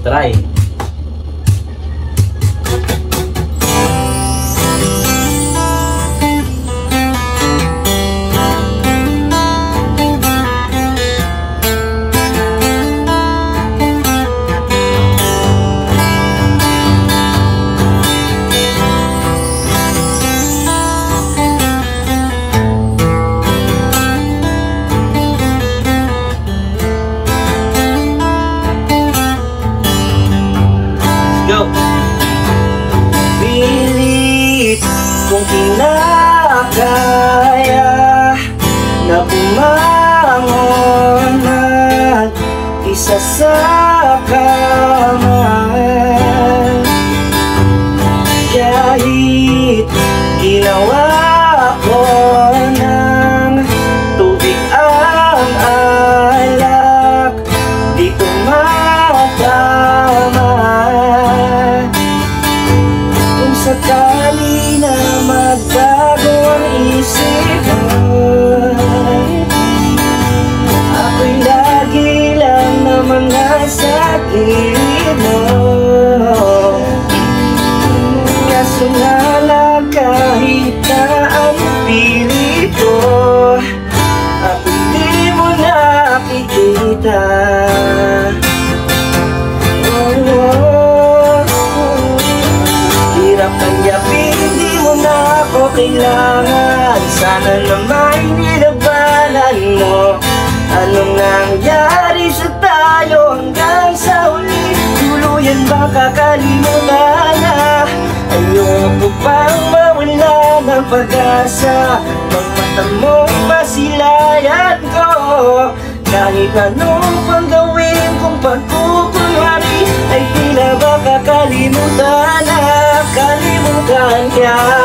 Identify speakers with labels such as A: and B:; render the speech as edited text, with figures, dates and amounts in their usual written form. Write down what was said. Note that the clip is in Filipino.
A: try.
B: Pilit kong kinakaya na bumangon at isa sa kama, kahit ginawa ko ng tubig ang alak, di tumatama. Sakali na magbago ang isip mo, ako'y lagi lang naman nasa gilid mo. Kaso nga lang kahit na ang pilit ko, ako'y di mo nakikita. Hindi mo na ako kailangan, sana naman nilabanan mo. Anong nangyari sa tayo hanggang sa huli? Tuluyan ba kakalimutan na? Ayoko pang mawala ng pag-asa, magmata mong masilayan ko. Kahit anong pang gawin kong pagkukunwari, ay tila ba kakalimutan na kalimutan ka.